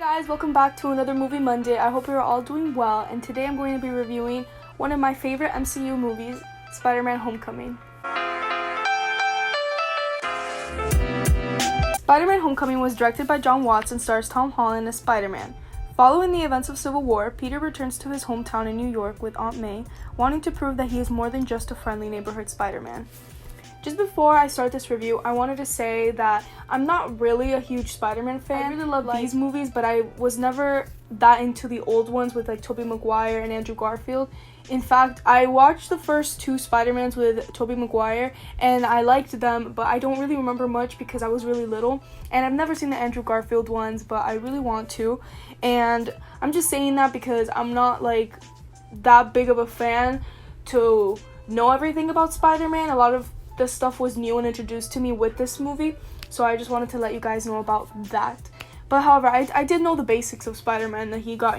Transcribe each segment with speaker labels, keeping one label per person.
Speaker 1: Guys, welcome back to another Movie Monday. I hope you're all doing well, and today I'm going to be reviewing one of my favorite MCU movies, Spider-Man Homecoming. Spider-Man Homecoming was directed by John Watts and stars Tom Holland as Spider-Man. Following the events of Civil War, Peter returns to his hometown in New York with Aunt May, wanting to prove that he is more than just a friendly neighborhood Spider-Man. Just before I start this review, I wanted to say that I'm not really a huge Spider-Man fan. I really love these movies, but I was never that into the old ones with like Tobey Maguire and Andrew Garfield. In fact, I watched the first two Spider-Mans with Tobey Maguire and I liked them, but I don't really remember much because I was really little. And I've never seen the Andrew Garfield ones, but I really want to. And I'm just saying that because I'm not like that big of a fan to know everything about Spider-Man. A lot of this stuff was new and introduced to me with this movie, so I just wanted to let you guys know about that. But however, I did know the basics of Spider-Man, that he got,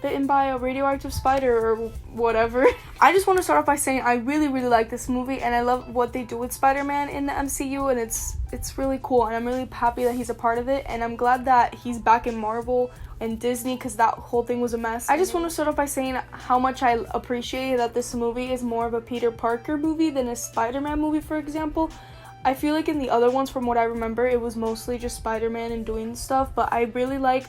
Speaker 1: bitten by a radioactive spider or whatever. I just want to start off by saying I really like this movie, and I love what they do with Spider-Man in the MCU, and it's really cool, and I'm really happy that he's a part of it, and I'm glad that he's back in Marvel and Disney because that whole thing was a mess. I just want to start off by saying how much I appreciate that this movie is more of a Peter Parker movie than a Spider-Man movie, for example. I feel like in the other ones, from what I remember, it was mostly just Spider-Man and doing stuff, but I really like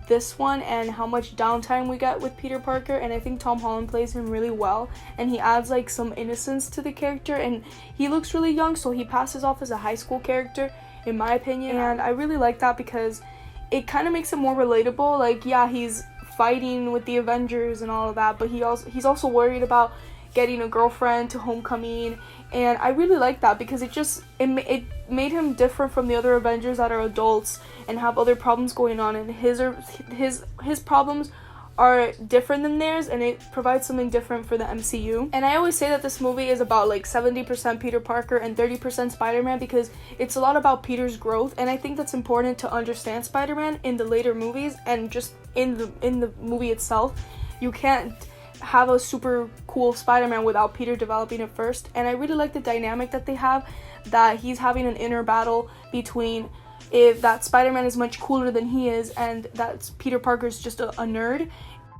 Speaker 1: this one and how much downtime we get with Peter Parker, and I think Tom Holland plays him really well, and he adds like some innocence to the character, and he looks really young, so he passes off as a high school character in my opinion, and I really like that because it kind of makes it more relatable. Like, yeah, he's fighting with the Avengers and all of that, but he's also worried about getting a girlfriend to Homecoming, and I really like that because it made him different from the other Avengers that are adults and have other problems going on, and his problems are different than theirs, and it provides something different for the MCU. And I always say that this movie is about like 70% Peter Parker and 30% Spider-Man because it's a lot about Peter's growth, and I think that's important to understand Spider-Man in the later movies and just in the movie itself. You can't have a super cool Spider-Man without Peter developing it first, and I really like the dynamic that they have, that he's having an inner battle between if that Spider-Man is much cooler than he is and that Peter Parker's just a nerd.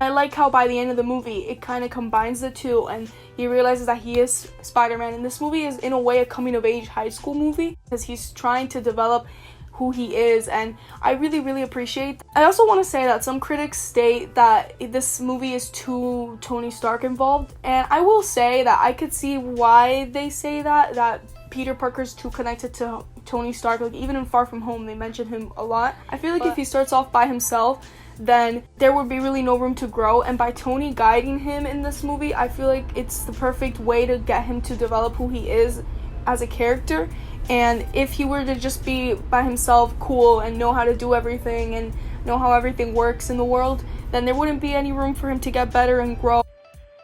Speaker 1: I like how by the end of the movie it kind of combines the two and he realizes that he is Spider-Man, and this movie is in a way a coming of age high school movie because he's trying to develop who he is, and I really appreciate that. I also want to say that some critics state that this movie is too Tony Stark involved, and I will say that I could see why they say that Peter Parker's too connected to Tony Stark. Like, even in Far From Home they mention him a lot. I feel like if he starts off by himself, then there would be really no room to grow, and by Tony guiding him in this movie, I feel like it's the perfect way to get him to develop who he is as a character. And if he were to just be by himself, cool, and know how to do everything and know how everything works in the world, then there wouldn't be any room for him to get better and grow.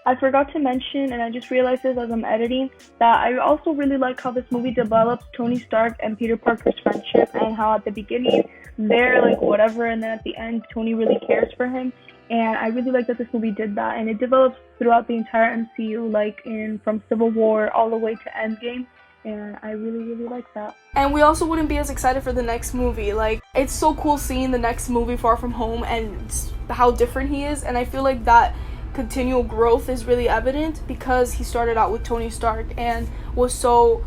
Speaker 1: I forgot to mention, and I just realized this as I'm editing, that I also really like how this movie develops Tony Stark and Peter Parker's friendship, and how at the beginning they're like whatever, and then at the end Tony really cares for him. And I really like that this movie did that, and it develops throughout the entire MCU, like from Civil War all the way to Endgame. And I really like that. And we also wouldn't be as excited for the next movie. Like, it's so cool seeing the next movie, Far From Home, and how different he is. And I feel like that continual growth is really evident because he started out with Tony Stark and was so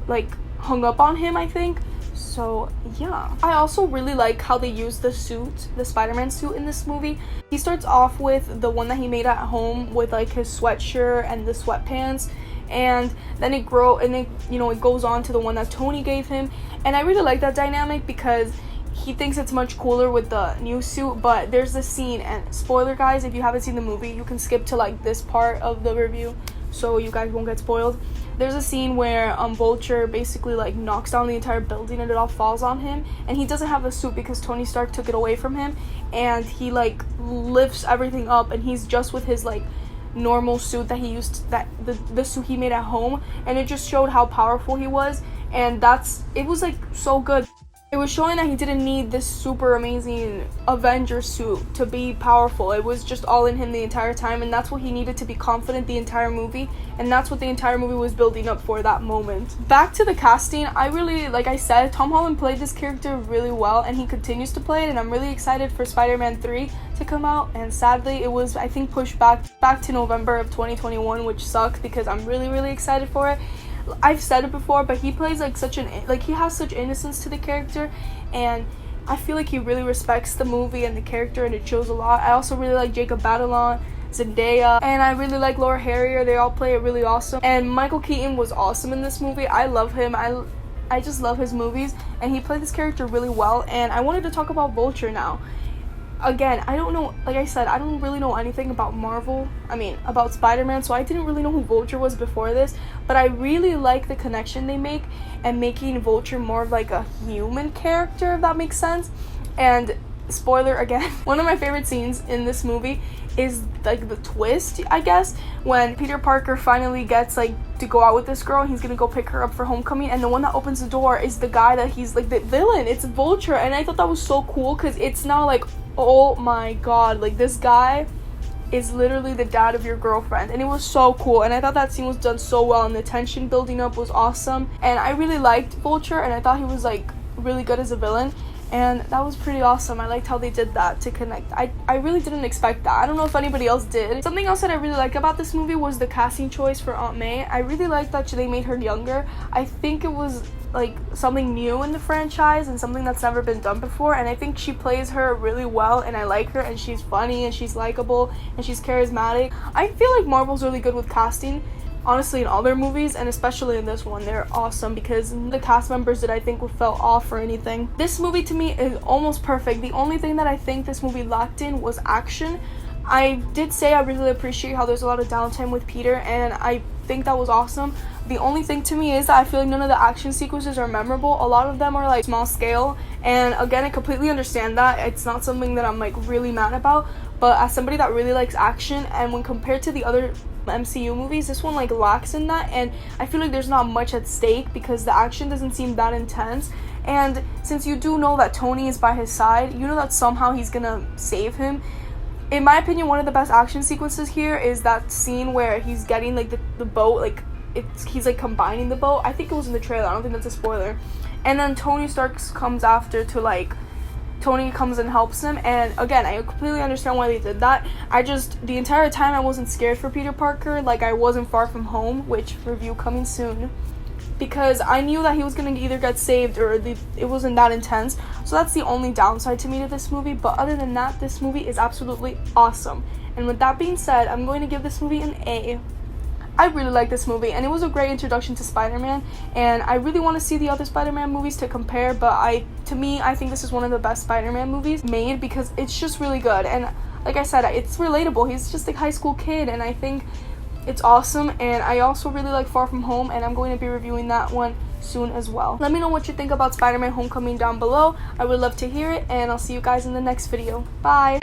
Speaker 1: like hung up on him, I think. So yeah, I also really like how they use the suit, the Spider-Man suit in this movie. He starts off with the one that he made at home with like his sweatshirt and the sweatpants, and then it goes on to the one that Tony gave him, and I really like that dynamic because he thinks it's much cooler with the new suit. But there's this scene, and spoiler guys, if you haven't seen the movie, you can skip to like this part of the review so you guys won't get spoiled. There's a scene where Vulture basically like knocks down the entire building and it all falls on him, and he doesn't have a suit because Tony Stark took it away from him, and he like lifts everything up and he's just with his like normal suit that he used, that the suit he made at home, and it just showed how powerful he was, and it was like so good. It was showing that he didn't need this super amazing Avenger suit to be powerful. It was just all in him the entire time, and that's what he needed to be confident the entire movie, and that's what the entire movie was building up for that moment. Back to the casting, I really, like I said, Tom Holland played this character really well, and he continues to play it, and I'm really excited for Spider-Man 3 to come out, and sadly it was, I think, pushed back to November of 2021, which sucks because I'm really excited for it. I've said it before, but he plays like he has such innocence to the character, and I feel like he really respects the movie and the character, and it shows a lot. I also really like Jacob Batalon, Zendaya, and I really like Laura Harrier. They all play it really awesome, and Michael Keaton was awesome in this movie. I love him. I just love his movies, and he played this character really well. And I wanted to talk about Vulture now. Again, I don't know, like I said, I don't really know anything about about Spider-Man, so I didn't really know who Vulture was before this, but I really like the connection they make and making Vulture more of like a human character, if that makes sense. And spoiler again, one of my favorite scenes in this movie is like the twist, I guess, when Peter Parker finally gets like to go out with this girl, and he's gonna go pick her up for homecoming, and the one that opens the door is the guy that he's like the villain. It's Vulture, and I thought that was so cool because it's now like, oh my god, like this guy is literally the dad of your girlfriend, and it was so cool. And I thought that scene was done so well, and the tension building up was awesome, and I really liked Vulture, and I thought he was like really good as a villain, and that was pretty awesome. I liked how they did that to connect. I really didn't expect that. I don't know if anybody else did. Something else that I really liked about this movie was the casting choice for Aunt May. I really liked that they made her younger. I think it was like something new in the franchise and something that's never been done before, and I think she plays her really well, and I like her, and she's funny, and she's likable, and she's charismatic. I feel like Marvel's really good with casting, honestly, in all their movies, and especially in this one. They're awesome because the cast members that I think fell off or anything. This movie to me is almost perfect. The only thing that I think this movie lacked in was action. I did say I really appreciate how there's a lot of downtime with Peter, and I think that was awesome. The only thing to me is that I feel like none of the action sequences are memorable. A lot of them are like small scale, and again, I completely understand that. It's not something that I'm like really mad about, but as somebody that really likes action, and when compared to the other MCU movies, this one like lacks in that, and I feel like there's not much at stake because the action doesn't seem that intense. And since you do know that Tony is by his side, you know that somehow he's gonna save him. In my opinion, one of the best action sequences here is that scene where he's getting like the boat, like he's like combining the boat. I think it was in the trailer, I don't think that's a spoiler. And then Tony Stark comes after to like, Tony comes and helps him, and again, I completely understand why they did that. The entire time I wasn't scared for Peter Parker, like I wasn't Far From Home, which review coming soon, because I knew that he was gonna either get saved or it wasn't that intense. So that's the only downside to me to this movie, but other than that, this movie is absolutely awesome. And with that being said, I'm going to give this movie an A. I really like this movie, and it was a great introduction to Spider-Man, and I really want to see the other Spider-Man movies to compare, but I think this is one of the best Spider-Man movies made because it's just really good. And like I said, it's relatable. He's just a high school kid, and I think it's awesome. And I also really like Far From Home, and I'm going to be reviewing that one soon as well. Let me know what you think about Spider-Man Homecoming down below. I would love to hear it, and I'll see you guys in the next video. Bye!